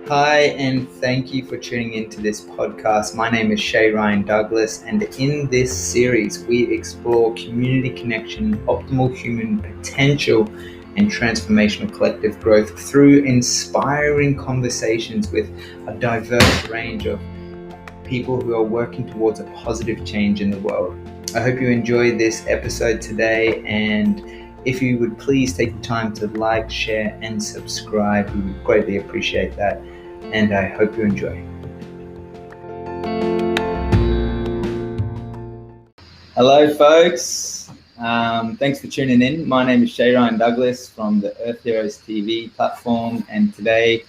Hi, and thank you for tuning into this podcast. My name is Shay Ryan Douglas, and in this series, we explore community connection, optimal human potential, and transformational collective growth through inspiring conversations with a diverse range of people who are working towards a positive change in the world. I hope you enjoy this episode today, and if you would please take the time to like, share, and subscribe, we would greatly appreciate that. And I hope you enjoy. Hello, folks. Thanks for tuning in. My name is Shay Ryan Douglas from the Earth Heroes TV platform, and today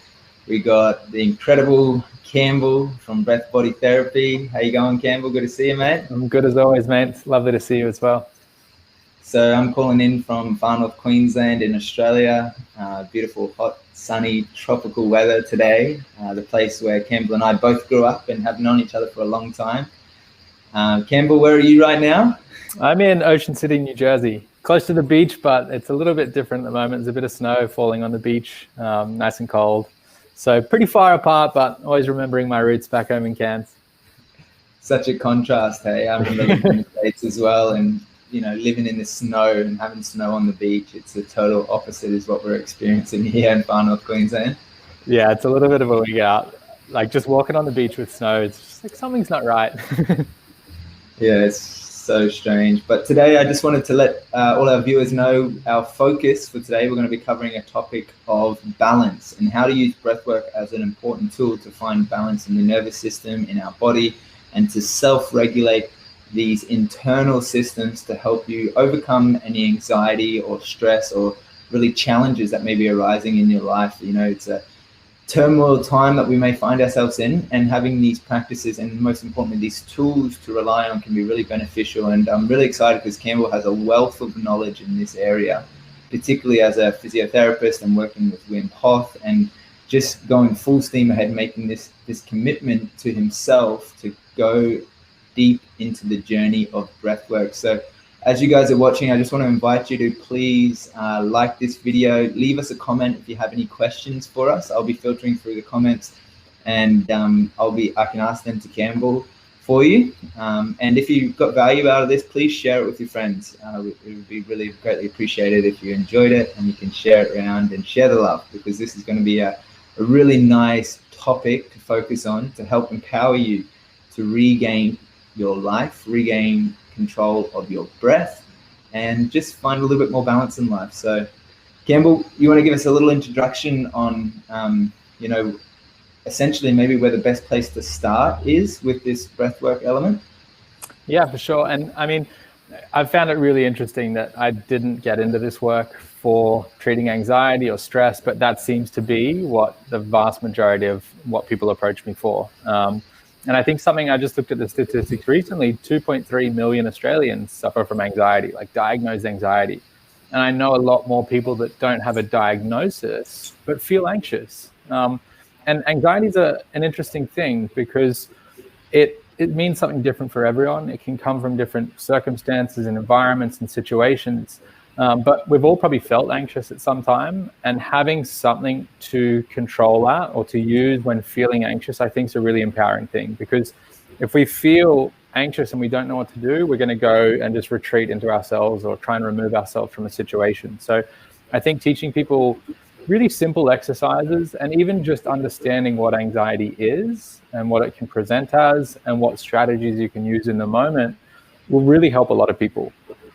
we got the incredible Campbell from Breath Body Therapy. How you going, Campbell? Good to see you, mate. I'm good as always, mate. It's lovely to see you as well. So I'm calling in from far north Queensland in Australia. Beautiful, hot, sunny, tropical weather today. The place where Campbell and I both grew up and have known each other for a long time. Campbell, where are you right now? I'm in Ocean City, New Jersey, close to the beach, but it's a little bit different at the moment. There's a bit of snow falling on the beach, nice and cold. So pretty far apart, but always remembering my roots back home in Cairns. Such a contrast, hey? I remember living in the States as well, and living in the snow and having snow on the beach. It's the total opposite is what we're experiencing here in far north Queensland. Yeah, it's a little bit of a wig out. Like just walking on the beach with snow, it's just like something's not right. Yeah, it's so strange. But today I just wanted to let all our viewers know our focus for today. We're going to be covering a topic of balance and how to use breathwork as an important tool to find balance in the nervous system, in our body, and to self-regulate these internal systems to help you overcome any anxiety or stress or really challenges that may be arising in your life. It's a turmoil time that we may find ourselves in, and having these practices and most importantly these tools to rely on can be really beneficial. And I'm really excited because Campbell has a wealth of knowledge in this area, particularly as a physiotherapist and working with Wim Hof and just going full steam ahead, making this commitment to himself to go deep into the journey of breathwork. So as you guys are watching, I just want to invite you to please like this video, leave us a comment if you have any questions for us. I'll be filtering through the comments, and I can ask them to Campbell for you. And if you got value out of this, please share it with your friends. It would be really greatly appreciated if you enjoyed it, and you can share it around and share the love, because this is going to be a really nice topic to focus on to help empower you to regain your life, regain control of your breath, and just find a little bit more balance in life. So Campbell, you want to give us a little introduction on essentially maybe where the best place to start is with this breathwork element? Yeah, for sure. And I mean, I've found it really interesting that I didn't get into this work for treating anxiety or stress, but that seems to be what the vast majority of what people approach me for. And I think I just looked at the statistics recently, 2.3 million Australians suffer from anxiety, like diagnosed anxiety. And I know a lot more people that don't have a diagnosis, but feel anxious. And anxiety is an interesting thing because it means something different for everyone. It can come from different circumstances and environments and situations. But we've all probably felt anxious at some time, and having something to control that or to use when feeling anxious, I think is a really empowering thing, because if we feel anxious and we don't know what to do, we're going to go and just retreat into ourselves or try and remove ourselves from a situation. So I think teaching people really simple exercises and even just understanding what anxiety is and what it can present as and what strategies you can use in the moment will really help a lot of people.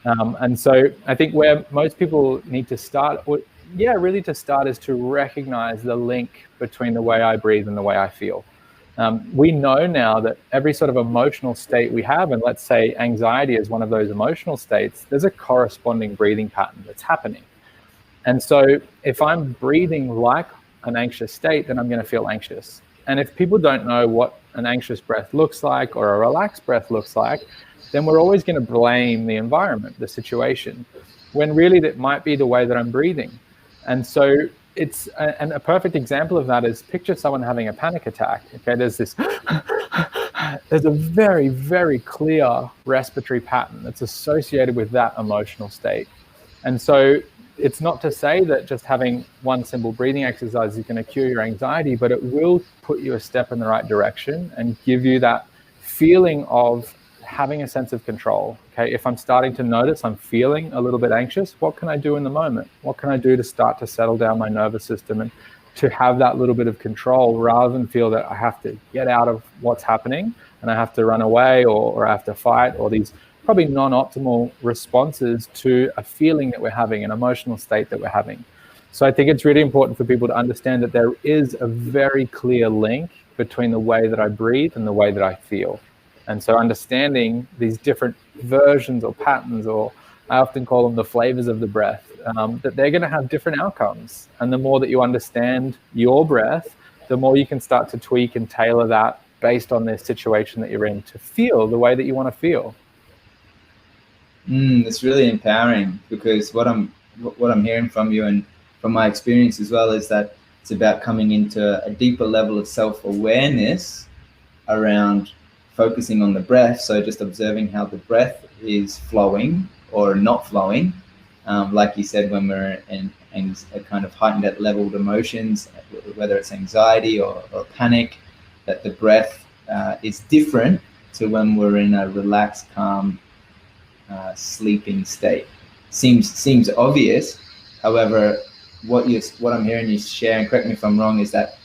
And so I think where most people need to start, is to recognize the link between the way I breathe and the way I feel. We know now that every sort of emotional state we have, and let's say anxiety is one of those emotional states, there's a corresponding breathing pattern that's happening. And so if I'm breathing like an anxious state, then I'm going to feel anxious. And if people don't know what an anxious breath looks like or a relaxed breath looks like, then we're always going to blame the environment, the situation, when really that might be the way that I'm breathing. And so it's a perfect example of that is picture someone having a panic attack. Okay, there's a very, very clear respiratory pattern that's associated with that emotional state. And so it's not to say that just having one simple breathing exercise is going to cure your anxiety, but it will put you a step in the right direction and give you that feeling of having a sense of control. Okay, if I'm starting to notice I'm feeling a little bit anxious, what can I do in the moment? What can I do to start to settle down my nervous system and to have that little bit of control, rather than feel that I have to get out of what's happening and I have to run away or I have to fight, or these probably non-optimal responses to a feeling that we're having, an emotional state that we're having. So I think it's really important for people to understand that there is a very clear link between the way that I breathe and the way that I feel. And so understanding these different versions or patterns, or I often call them the flavors of the breath, that they're going to have different outcomes. And the more that you understand your breath, the more you can start to tweak and tailor that based on the situation that you're in to feel the way that you want to feel. It's really empowering, because what I'm hearing from you and from my experience as well is that it's about coming into a deeper level of self-awareness around focusing on the breath. So just observing how the breath is flowing or not flowing. Like you said, when we're in a kind of heightened leveled emotions, whether it's anxiety or panic, that the breath is different to when we're in a relaxed, calm, sleeping state. Seems obvious. However, what I'm hearing you share, and correct me if I'm wrong, is that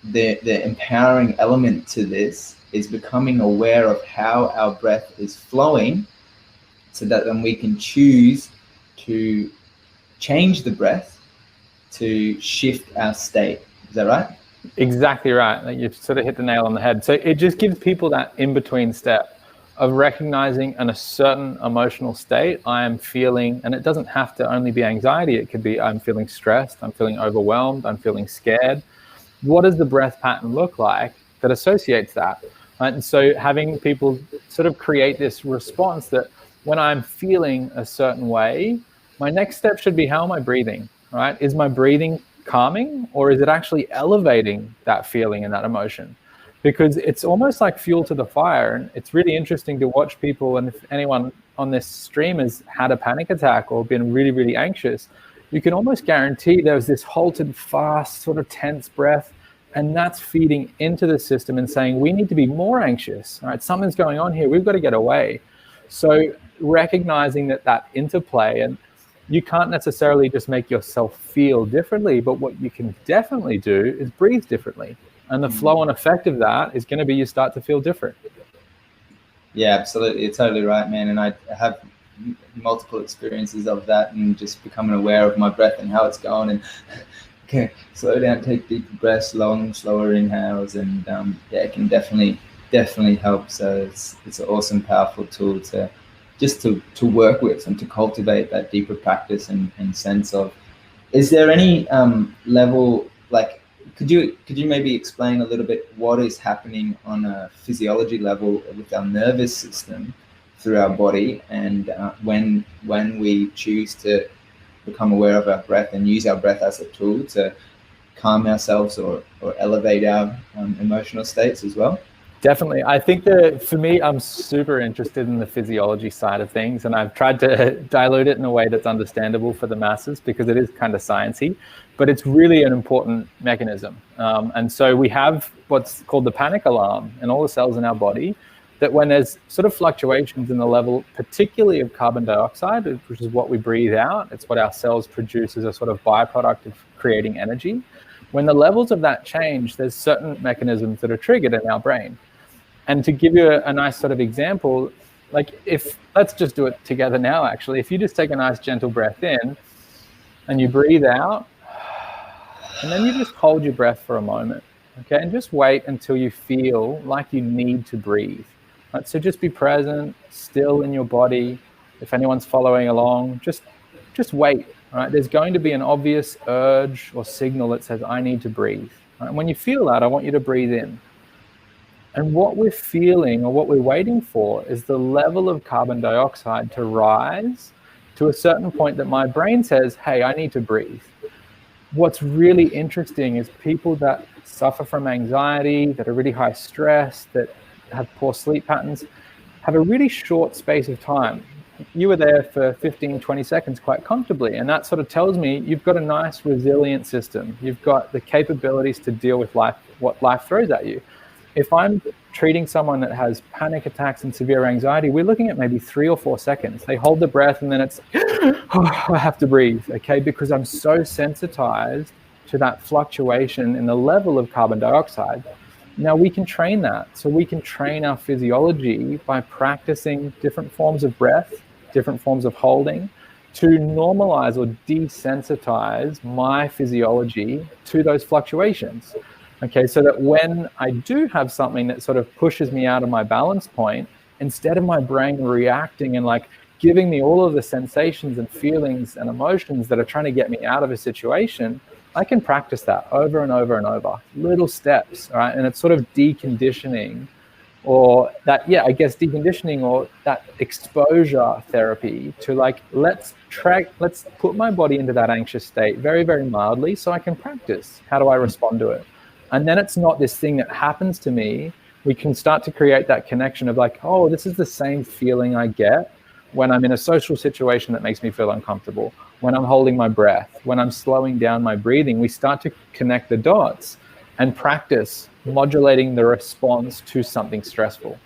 the empowering element to this is becoming aware of how our breath is flowing, so that then we can choose to change the breath to shift our state. Is that right? Exactly right. Like, you've sort of hit the nail on the head. So it just gives people that in-between step of recognizing in a certain emotional state I am feeling, and it doesn't have to only be anxiety. It could be I'm feeling stressed, I'm feeling overwhelmed, I'm feeling scared. What does the breath pattern look like that associates that? Right? And so having people sort of create this response that when I'm feeling a certain way, my next step should be, how am I breathing? Right? Is my breathing calming, or is it actually elevating that feeling and that emotion? Because it's almost like fuel to the fire. And it's really interesting to watch people, and if anyone on this stream has had a panic attack or been really, really anxious, you can almost guarantee there's this halted, fast, sort of tense breath, and that's feeding into the system and saying, we need to be more anxious. All right, something's going on here. We've got to get away. So recognizing that interplay, and you can't necessarily just make yourself feel differently, but what you can definitely do is breathe differently. And the flow and effect of that is going to be you start to feel different. Yeah, absolutely. You're totally right, man. And I have multiple experiences of that, and just becoming aware of my breath and how it's going, and okay, slow down, take deeper breaths, slower inhales, and it can definitely help. So it's an awesome, powerful tool to work with and to cultivate that deeper practice and sense of. Is there any level, like, could you maybe explain a little bit what is happening on a physiology level with our nervous system through our body, and when we choose to become aware of our breath and use our breath as a tool to calm ourselves or elevate our emotional states as well? Definitely. I think that for me, I'm super interested in the physiology side of things, and I've tried to dilute it in a way that's understandable for the masses, because it is kind of sciencey, but it's really an important mechanism. And so we have what's called the panic alarm in all the cells in our body, that when there's sort of fluctuations in the level, particularly of carbon dioxide, which is what we breathe out, it's what our cells produce as a sort of byproduct of creating energy. When the levels of that change, there's certain mechanisms that are triggered in our brain. And to give you a nice sort of example, like let's just do it together now, actually. If you just take a nice gentle breath in and you breathe out, and then you just hold your breath for a moment, okay? And just wait until you feel like you need to breathe. Right? So just be present, still in your body. If anyone's following along, just wait. Right? There's going to be an obvious urge or signal that says, I need to breathe. Right? And when you feel that, I want you to breathe in. And what we're feeling, or what we're waiting for, is the level of carbon dioxide to rise to a certain point that my brain says, hey, I need to breathe. What's really interesting is people that suffer from anxiety, that are really high stress, that have poor sleep patterns, have a really short space of time. you were there for 15, 20 seconds quite comfortably. And that sort of tells me you've got a nice resilient system. You've got the capabilities to deal with life, what life throws at you. If I'm treating someone that has panic attacks and severe anxiety, we're looking at maybe 3 or 4 seconds. They hold the breath and then it's, oh, I have to breathe, okay? Because I'm so sensitized to that fluctuation in the level of carbon dioxide. Now we can train that. So we can train our physiology by practicing different forms of breath, different forms of holding, to normalize or desensitize my physiology to those fluctuations. Okay, so that when I do have something that sort of pushes me out of my balance point, instead of my brain reacting and like giving me all of the sensations and feelings and emotions that are trying to get me out of a situation, I can practice that over and over and over, little steps, all right? And it's sort of deconditioning, or that, yeah, I guess deconditioning, or that exposure therapy to like, let's put my body into that anxious state very, very mildly so I can practice. How do I respond to it? And then it's not this thing that happens to me. We can start to create that connection of like, oh, this is the same feeling I get when I'm in a social situation that makes me feel uncomfortable, when I'm holding my breath, when I'm slowing down my breathing. We start to connect the dots and practice modulating the response to something stressful.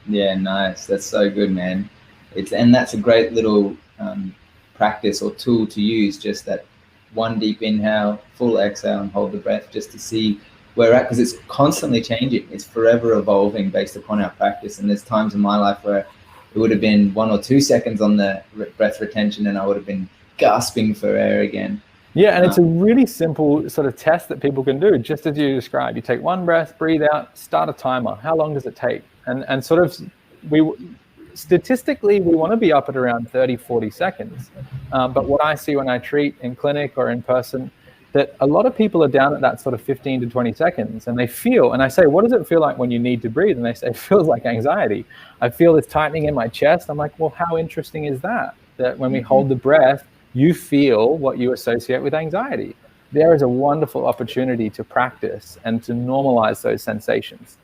Yeah, nice. That's so good, man. And that's a great little practice or tool to use, just that one deep inhale, full exhale, and hold the breath, just to see where we're at, because it's constantly changing. It's forever evolving based upon our practice. And there's times in my life where it would have been 1 or 2 seconds on the breath retention and I would have been gasping for air again. Yeah, and it's a really simple sort of test that people can do, just as you described. You take one breath, breathe out, start a timer. How long does it take? And sort of, statistically, we want to be up at around 30, 40 seconds. But what I see when I treat in clinic or in person, that a lot of people are down at that sort of 15 to 20 seconds, and they feel, and I say, what does it feel like when you need to breathe? And they say, it feels like anxiety. I feel this tightening in my chest. I'm like, well, how interesting is that? That when we hold the breath, you feel what you associate with anxiety. There is a wonderful opportunity to practice and to normalize those sensations.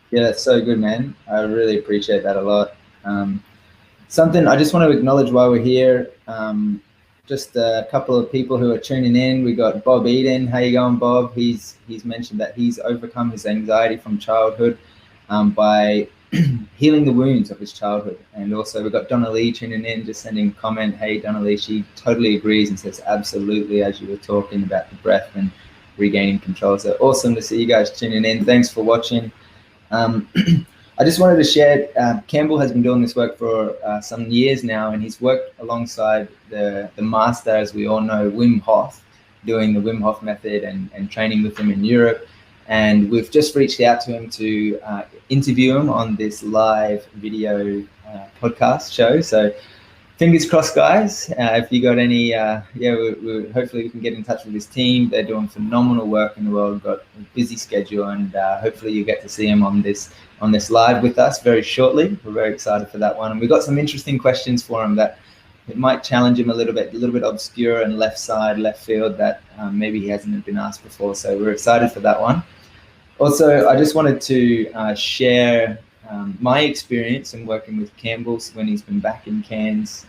Yeah, that's so good, man. I really appreciate that a lot. Something I just want to acknowledge while we're here, just a couple of people who are tuning in. We got Bob Eden. How you going, Bob? He's mentioned that he's overcome his anxiety from childhood by healing the wounds of his childhood. And also we've got Donna Lee tuning in, just sending a comment. Hey, Donna Lee, she totally agrees and says absolutely, as you were talking about the breath and regaining control. So awesome to see you guys tuning in. Thanks for watching. I just wanted to share, Campbell has been doing this work for some years now, and he's worked alongside the master, as we all know, Wim Hof, doing the Wim Hof method and training with him in Europe. And we've just reached out to him to interview him on this live video podcast show. So fingers crossed, guys. If you got any, hopefully we can get in touch with his team. They're doing phenomenal work in the world, got a busy schedule, and hopefully you get to see him on this live with us very shortly. We're very excited for that one. And we've got some interesting questions for him that it might challenge him a little bit obscure and left field that maybe he hasn't been asked before. So we're excited for that one. Also, I just wanted to share my experience in working with Campbell when he's been back in Cairns.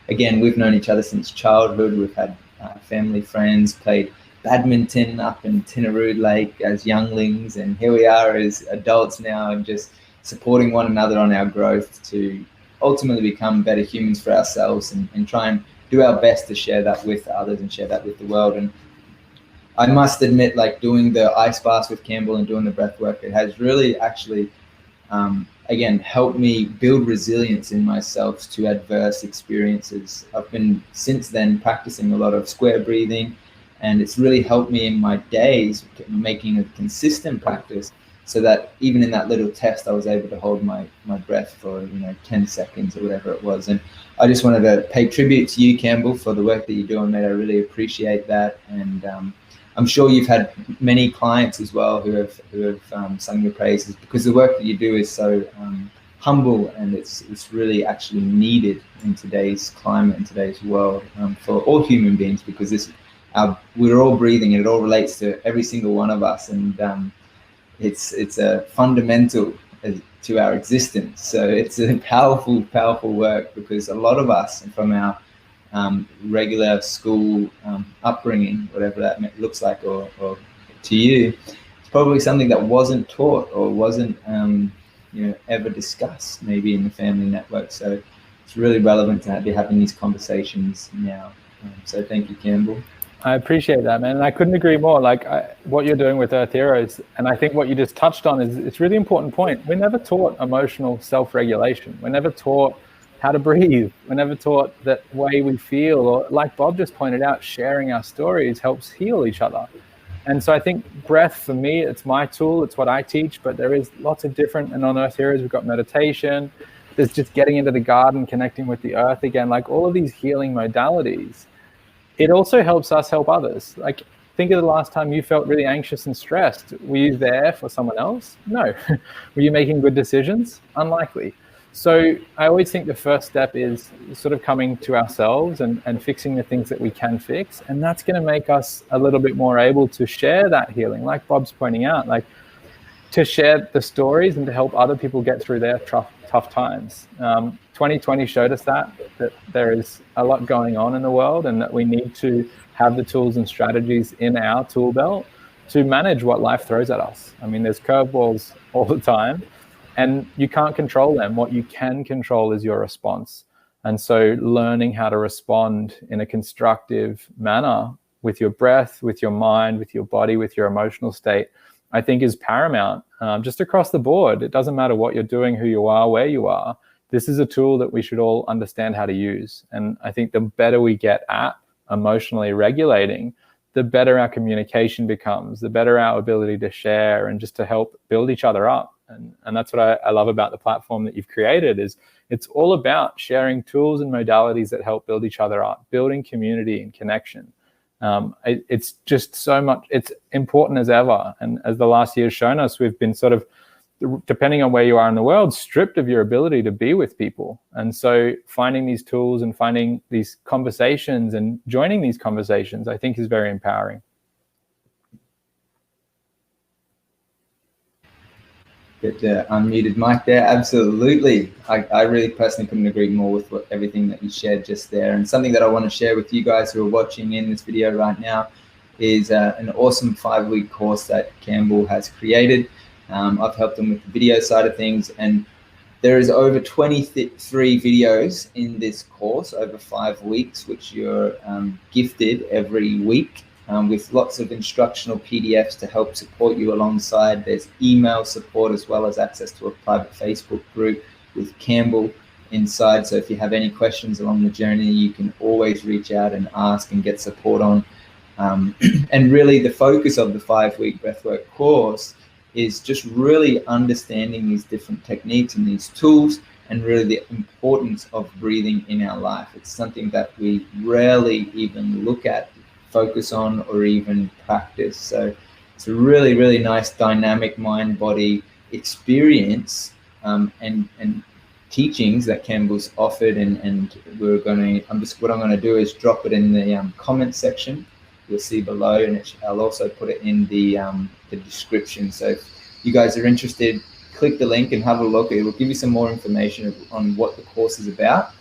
Again, we've known each other since childhood. We've had family friends, played badminton up in Tinnarood Lake as younglings, and here we are as adults now, and just supporting one another on our growth to ultimately become better humans for ourselves, and try and do our best to share that with others and share that with the world. And I must admit, like doing the ice baths with Campbell and doing the breath work, it has really actually, again, helped me build resilience in myself to adverse experiences. I've been since then practicing a lot of square breathing, and it's really helped me in my days, making a consistent practice, so that even in that little test, I was able to hold my breath for 10 seconds or whatever it was. And I just wanted to pay tribute to you, Campbell, for the work that you're doing, mate. I really appreciate that. And I'm sure you've had many clients as well who have sung your praises, because the work that you do is so humble, and it's really actually needed in today's climate, in today's world, for all human beings, because we're all breathing, and it all relates to every single one of us. And it's a fundamental to our existence. So it's a powerful, powerful work, because a lot of us from our regular school upbringing, whatever that looks like, or to you, it's probably something that wasn't taught or wasn't ever discussed maybe in the family network. So it's really relevant to be having these conversations now. So thank you, Campbell. I appreciate that, man. And I couldn't agree more. Like what you're doing with Earth Heroes, and I think what you just touched on is it's a really important point. We're never taught emotional self-regulation. We're never taught how to breathe. We're never taught that way we feel, or like Bob just pointed out, sharing our stories helps heal each other. And so I think breath, for me, it's my tool. It's what I teach, but there is lots of different, and on Earth Heroes, we've got meditation. There's just getting into the garden, connecting with the earth again, like all of these healing modalities. It also helps us help others. Like, think of the last time you felt really anxious and stressed. Were you there for someone else? No. Were you making good decisions? Unlikely. So I always think the first step is sort of coming to ourselves and fixing the things that we can fix. And that's going to make us a little bit more able to share that healing, like Bob's pointing out, like to share the stories and to help other people get through their tough times. 2020 showed us that there is a lot going on in the world, and that we need to have the tools and strategies in our tool belt to manage what life throws at us. I mean, there's curveballs all the time, and you can't control them. What you can control is your response. And so learning how to respond in a constructive manner with your breath, with your mind, with your body, with your emotional state, I think is paramount, just across the board. It doesn't matter what you're doing, who you are, where you are. This is a tool that we should all understand how to use. And I think the better we get at emotionally regulating, the better our communication becomes, the better our ability to share and just to help build each other up. And that's what I love about the platform that you've created, is it's all about sharing tools and modalities that help build each other up, building community and connection. It's just so much, it's important as ever. And as the last year has shown us, we've been sort of, depending on where you are in the world, stripped of your ability to be with people. And so finding these tools and finding these conversations and joining these conversations, I think is very empowering. Get the unmuted mic there. Absolutely. I really personally couldn't agree more with everything that you shared just there. And something that I want to share with you guys who are watching in this video right now is an awesome 5-week course that Campbell has created. I've helped him with the video side of things, and there is over 23 videos in this course over 5 weeks, which you're gifted every week. With lots of instructional PDFs to help support you alongside. There's email support, as well as access to a private Facebook group with Campbell inside. So if you have any questions along the journey, you can always reach out and ask and get support on. And really the focus of the 5-week Breathwork course is just really understanding these different techniques and these tools, and really the importance of breathing in our life. It's something that we rarely even look at, focus on, or even practice. So it's a really, really nice dynamic mind-body experience and teachings that Campbell's offered. And we're going to, what I'm going to do is drop it in the comment section. You'll see below, and I'll also put it in the description. So if you guys are interested, click the link and have a look. It will give you some more information on what the course is about.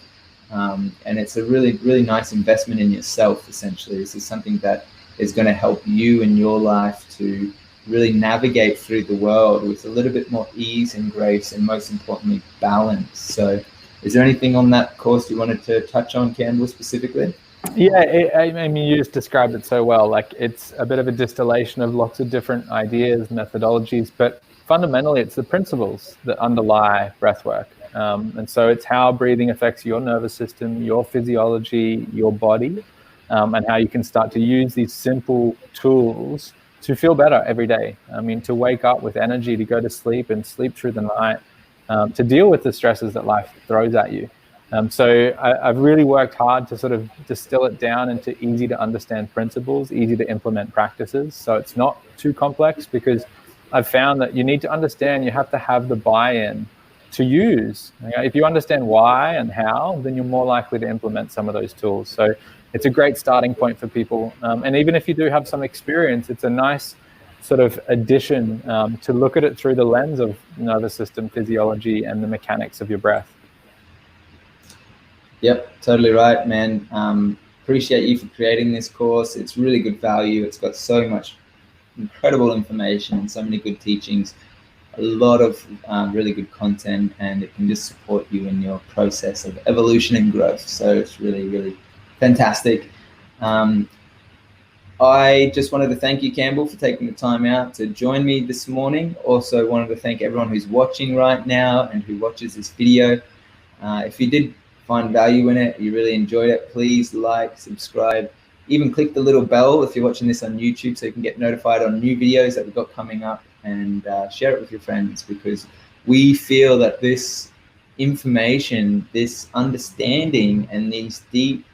And it's a really, really nice investment in yourself, essentially. This is something that is going to help you in your life to really navigate through the world with a little bit more ease and grace, and most importantly, balance. So is there anything on that course you wanted to touch on, Campbell, specifically? Yeah, I mean, you just described it so well. Like, it's a bit of a distillation of lots of different ideas, methodologies, but fundamentally it's the principles that underlie breathwork. And so it's how breathing affects your nervous system, your physiology, your body, and how you can start to use these simple tools to feel better every day. I mean, to wake up with energy, to go to sleep and sleep through the night, to deal with the stresses that life throws at you. So I've really worked hard to sort of distill it down into easy to understand principles, easy to implement practices. So it's not too complex, because I've found that you need to understand, you have to have the buy-in to use. If you understand why and how, then you're more likely to implement some of those tools. So it's a great starting point for people. And even if you do have some experience, it's sort of addition to look at it through the lens of nervous system physiology and the mechanics of your breath. Yep, totally right, man. Appreciate you for creating this course. It's really good value. It's got so much incredible information and so many good teachings, a lot of really good content, and it can just support you in your process of evolution and growth. So it's really, really fantastic. I just wanted to thank you, Campbell, for taking the time out to join me this morning. Also wanted to thank everyone who's watching right now and who watches this video. If you did find value in it, you really enjoyed it, please like, subscribe, even click the little bell if you're watching this on YouTube so you can get notified on new videos that we've got coming up, and share it with your friends, because we feel that this information, this understanding, and these deep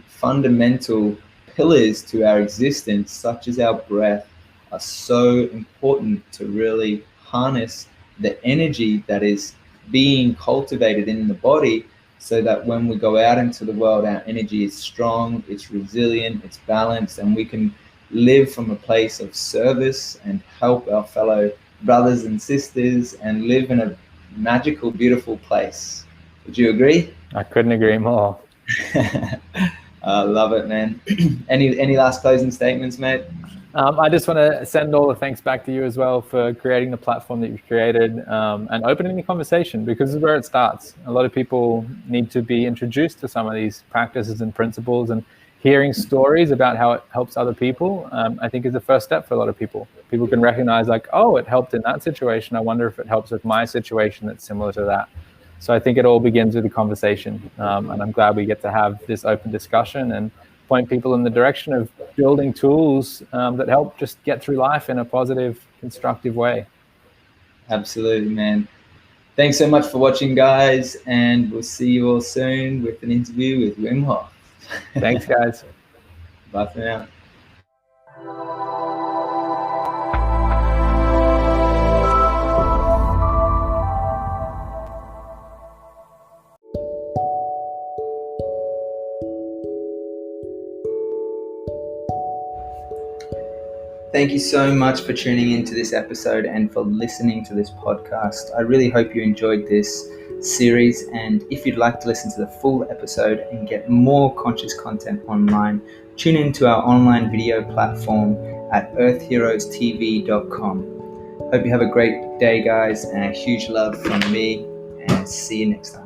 fundamental pillars to our existence, such as our breath, are so important to really harness the energy that is being cultivated in the body, so that when we go out into the world, our energy is strong, it's resilient, it's balanced, and we can live from a place of service and help our fellow brothers and sisters and live in a magical, beautiful place. Would you agree? I couldn't agree more. I love it, man. Any last closing statements, mate? I just want to send all the thanks back to you as well for creating the platform that you've created, and opening the conversation, because this is where it starts. A lot of people need to be introduced to some of these practices and principles, and hearing stories about how it helps other people, I think is the first step for a lot of people. People can recognize, like, oh, it helped in that situation. I wonder if it helps with my situation that's similar to that. So I think it all begins with a conversation, and I'm glad we get to have this open discussion and point people in the direction of building tools that help just get through life in a positive, constructive way. Absolutely, man. Thanks so much for watching, guys, and we'll see you all soon with an interview with Wim Hof. Thanks, guys. Bye for now. Thank you so much for tuning into this episode and for listening to this podcast. I really hope you enjoyed this series, and if you'd like to listen to the full episode and get more conscious content online, tune into our online video platform at earthheroestv.com. Hope you have a great day, guys, and a huge love from me, and see you next time.